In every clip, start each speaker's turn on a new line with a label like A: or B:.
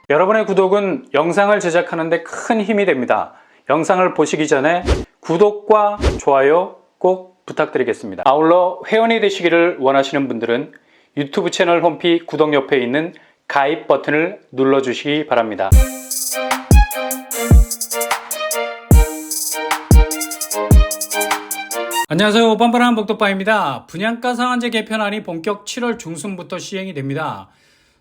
A: 여러분의 구독은 영상을 제작하는 데 큰 힘이 됩니다. 영상을 보시기 전에 구독과 좋아요 꼭 부탁드리겠습니다. 아울러 회원이 되시기를 원하시는 분들은 유튜브 채널 홈피 구독 옆에 있는 가입 버튼을 눌러주시기 바랍니다. 안녕하세요. 뻔뻔한 복덕바입니다. 분양가 상한제 개편안이 본격 7월 중순부터 시행이 됩니다.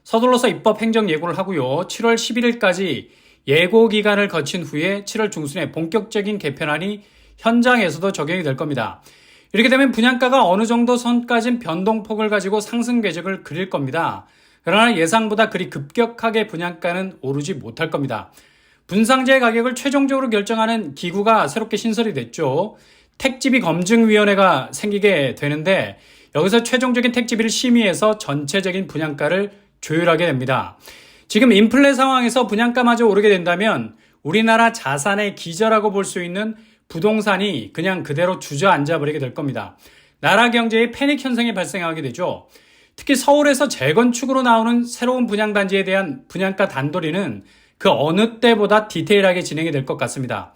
A: 서둘러서 입법 행정 예고를 하고요. 7월 11일까지 예고 기간을 거친 후에 7월 중순에 본격적인 개편안이 현장에서도 적용이 될 겁니다. 이렇게 되면 분양가가 어느 정도 선까진 변동폭을 가지고 상승 궤적을 그릴 겁니다. 그러나 예상보다 그리 급격하게 분양가는 오르지 못할 겁니다. 분상제 가격을 최종적으로 결정하는 기구가 새롭게 신설이 됐죠. 택지비검증위원회가 생기게 되는데 여기서 최종적인 택지비를 심의해서 전체적인 분양가를 조율하게 됩니다. 지금 인플레 상황에서 분양가마저 오르게 된다면 우리나라 자산의 기저라고 볼 수 있는 부동산이 그냥 그대로 주저앉아 버리게 될 겁니다. 나라 경제에 패닉 현상이 발생하게 되죠. 특히 서울에서 재건축으로 나오는 새로운 분양단지에 대한 분양가 단도리는 그 어느 때보다 디테일하게 진행이 될 것 같습니다.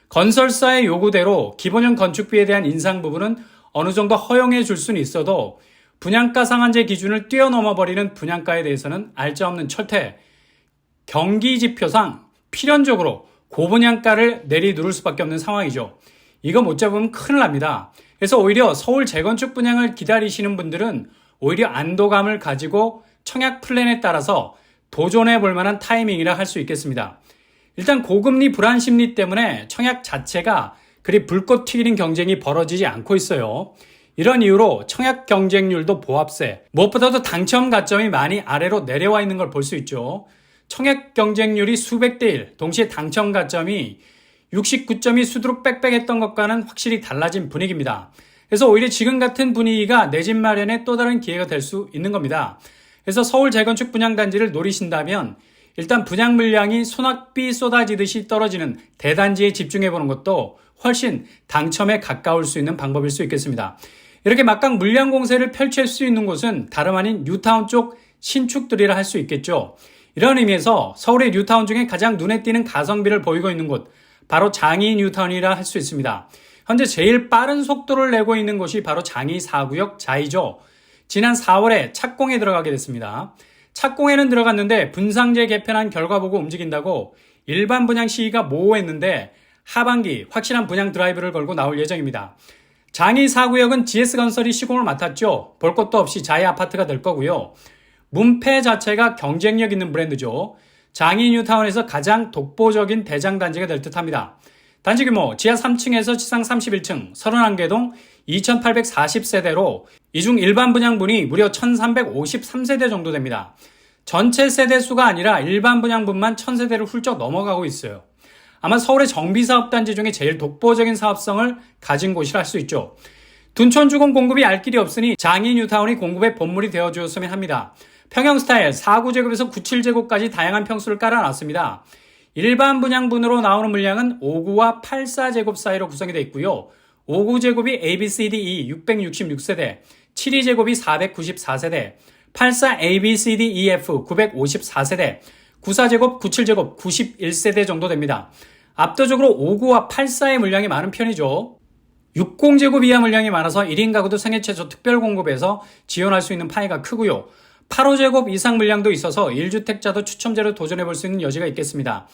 A: 건설사의 요구대로 기본형 건축비에 대한 인상 부분은 어느 정도 허용해 줄 수는 있어도 분양가 상한제 기준을 뛰어넘어 버리는 분양가에 대해서는 알짜없는 철퇴, 경기 지표상 필연적으로 고분양가를 내리누를 수밖에 없는 상황이죠. 이거 못 잡으면 큰일 납니다. 그래서 오히려 서울 재건축 분양을 기다리시는 분들은 오히려 안도감을 가지고 청약 플랜에 따라서 도전해 볼 만한 타이밍이라 할 수 있겠습니다. 일단 고금리 불안 심리 때문에 청약 자체가 그리 불꽃 튀기는 경쟁이 벌어지지 않고 있어요. 이런 이유로 청약 경쟁률도 보합세, 무엇보다도 당첨 가점이 많이 아래로 내려와 있는 걸 볼 수 있죠. 청약 경쟁률이 수백 대 1, 동시에 당첨 가점이 69점이 수두룩 빽빽했던 것과는 확실히 달라진 분위기입니다. 그래서 오히려 지금 같은 분위기가 내 집 마련에 또 다른 기회가 될 수 있는 겁니다. 그래서 서울 재건축 분양단지를 노리신다면 일단 분양 물량이 소낙비 쏟아지듯이 떨어지는 대단지에 집중해보는 것도 훨씬 당첨에 가까울 수 있는 방법일 수 있겠습니다. 이렇게 막강 물량 공세를 펼칠 수 있는 곳은 다름 아닌 뉴타운 쪽 신축들이라 할 수 있겠죠. 이런 의미에서 서울의 뉴타운 중에 가장 눈에 띄는 가성비를 보이고 있는 곳, 바로 장이 뉴타운이라 할 수 있습니다. 현재 제일 빠른 속도를 내고 있는 곳이 바로 장이 4구역 자이죠. 지난 4월에 착공에 들어가게 됐습니다. 착공에는 들어갔는데 분상제 개편한 결과 보고 움직인다고 일반 분양 시기가 모호했는데 하반기 확실한 분양 드라이브를 걸고 나올 예정입니다. 장이 4구역은 GS건설이 시공을 맡았죠. 볼 것도 없이 자이 아파트가 될 거고요. 문패 자체가 경쟁력 있는 브랜드죠. 장이 뉴타운에서 가장 독보적인 대장단지가 될 듯합니다. 단지 규모 지하 3층에서 지상 31층 31개동 2840세대로 이 중 일반 분양분이 무려 1353세대 정도 됩니다. 전체 세대수가 아니라 일반 분양분만 1000세대를 훌쩍 넘어가고 있어요. 아마 서울의 정비사업단지 중에 제일 독보적인 사업성을 가진 곳이라 할 수 있죠. 둔촌주공 공급이 알 길이 없으니 장이 뉴타운이 공급의 본물이 되어주었으면 합니다. 평형 스타일 4구제곱에서 97제곱까지 다양한 평수를 깔아놨습니다. 일반 분양분으로 나오는 물량은 5구와 84제곱 사이로 구성이 되어 있고요. 5구제곱이 ABCDE 666세대, 72제곱이 494세대, 84ABCDEF 954세대, 94제곱, 97제곱 91세대 정도 됩니다. 압도적으로 5구와 84의 물량이 많은 편이죠. 60제곱 이하 물량이 많아서 1인 가구도 생애 최초 특별 공급에서 지원할 수 있는 파이가 크고요. 85제곱 이상 물량도 있어서 1주택자도 추첨제로 도전해볼 수 있는 여지가 있겠습니다.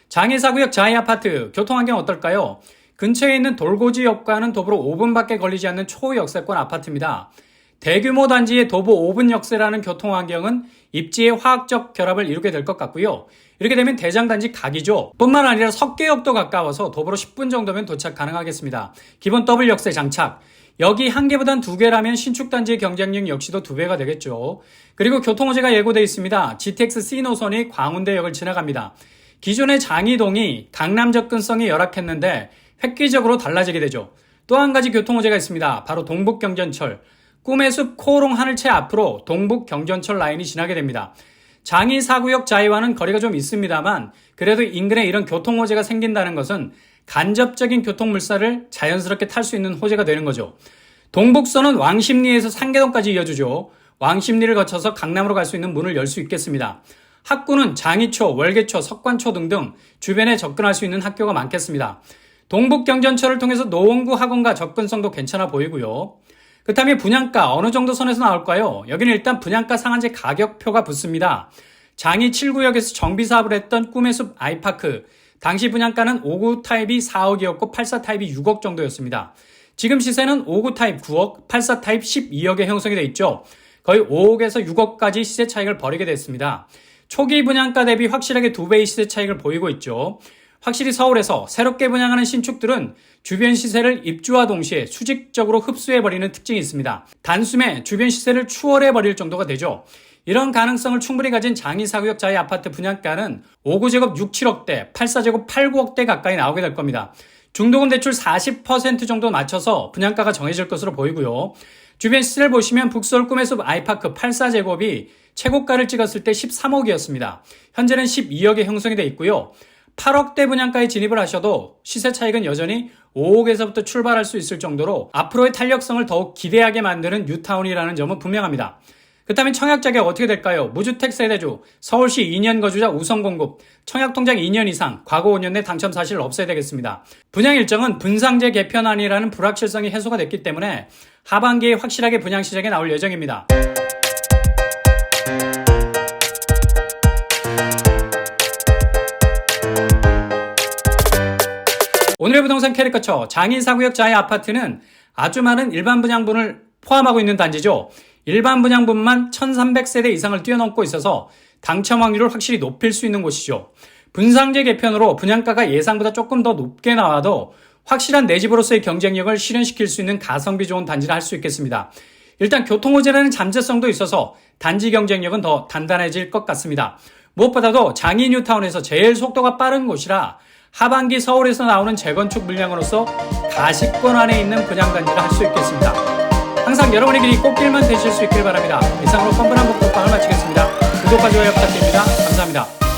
A: 장이 4구역 자이 아파트, 교통환경 어떨까요? 근처에 있는 돌고지역과는 도보로 5분밖에 걸리지 않는 초역세권 아파트입니다. 대규모 단지의 도보 5분 역세라는 교통환경은 입지의 화학적 결합을 이루게 될 것 같고요. 이렇게 되면 대장단지 각이죠. 뿐만 아니라 석계역도 가까워서 도보로 10분 정도면 도착 가능하겠습니다. 기본 더블 역세 장착. 여기 한 개보단 두 개라면 신축단지의 경쟁력 역시도 2배가 되겠죠. 그리고 교통호재가 예고되어 있습니다. GTX C 노선이 광운대역을 지나갑니다. 기존의 장이동이 강남 접근성이 열악했는데 획기적으로 달라지게 되죠. 또 한 가지 교통호재가 있습니다. 바로 동북경전철. 꿈의 숲 코오롱 하늘채 앞으로 동북경전철 라인이 지나게 됩니다. 장이 4구역 자이와는 거리가 좀 있습니다만 그래도 인근에 이런 교통호재가 생긴다는 것은 간접적인 교통물살을 자연스럽게 탈 수 있는 호재가 되는 거죠. 동북선은 왕십리에서 상계동까지 이어주죠. 왕십리를 거쳐서 강남으로 갈 수 있는 문을 열 수 있겠습니다. 학구는 장이초, 월계초, 석관초 등등 주변에 접근할 수 있는 학교가 많겠습니다. 동북경전철을 통해서 노원구 학원과 접근성도 괜찮아 보이고요. 그렇다면 분양가 어느 정도 선에서 나올까요? 여기는 일단 분양가 상한제 가격표가 붙습니다. 장이 7구역에서 정비사업을 했던 꿈의 숲 아이파크, 당시 분양가는 5구 타입이 4억이었고 84 타입이 6억 정도였습니다. 지금 시세는 5구 타입 9억, 84 타입 12억에 형성이 돼 있죠. 거의 5억에서 6억까지 시세 차익을 벌이게 됐습니다. 초기 분양가 대비 확실하게 2배의 시세 차익을 보이고 있죠. 확실히 서울에서 새롭게 분양하는 신축들은 주변 시세를 입주와 동시에 수직적으로 흡수해버리는 특징이 있습니다. 단숨에 주변 시세를 추월해버릴 정도가 되죠. 이런 가능성을 충분히 가진 장이 4구역 자의 아파트 분양가는 5구제곱 6, 7억대, 84제곱 8, 9억대 가까이 나오게 될 겁니다. 중도금 대출 40% 정도 맞춰서 분양가가 정해질 것으로 보이고요. 주변 시세를 보시면 북서울 꿈의 숲 아이파크 84제곱이 최고가를 찍었을 때 13억이었습니다. 현재는 12억에 형성이 돼 있고요. 8억대 분양가에 진입을 하셔도 시세 차익은 여전히 5억에서부터 출발할 수 있을 정도로 앞으로의 탄력성을 더욱 기대하게 만드는 뉴타운이라는 점은 분명합니다. 그렇다면 청약 자격 어떻게 될까요? 무주택 세대주, 서울시 2년 거주자 우선 공급, 청약 통장 2년 이상, 과거 5년 내 당첨 사실을 없애야 되겠습니다. 분양 일정은 분상제 개편안이라는 불확실성이 해소가 됐기 때문에 하반기에 확실하게 분양 시장에 나올 예정입니다. 오늘의 부동산 캐리커처 장인 4구역 자의 아파트는 아주 많은 일반 분양분을 포함하고 있는 단지죠. 일반 분양분만 1300세대 이상을 뛰어넘고 있어서 당첨 확률을 확실히 높일 수 있는 곳이죠. 분상제 개편으로 분양가가 예상보다 조금 더 높게 나와도 확실한 내 집으로서의 경쟁력을 실현시킬 수 있는 가성비 좋은 단지를 할 수 있겠습니다. 일단 교통호재라는 잠재성도 있어서 단지 경쟁력은 더 단단해질 것 같습니다. 무엇보다도 장이 뉴타운에서 제일 속도가 빠른 곳이라 하반기 서울에서 나오는 재건축 물량으로서 가시권 안에 있는 분양단지를 할 수 있겠습니다. 항상 여러분의 길이 꽃길만 되실 수 있길 바랍니다. 이상으로 뻔뻔한 복덕방을 마치겠습니다. 구독과 좋아요 부탁드립니다. 감사합니다.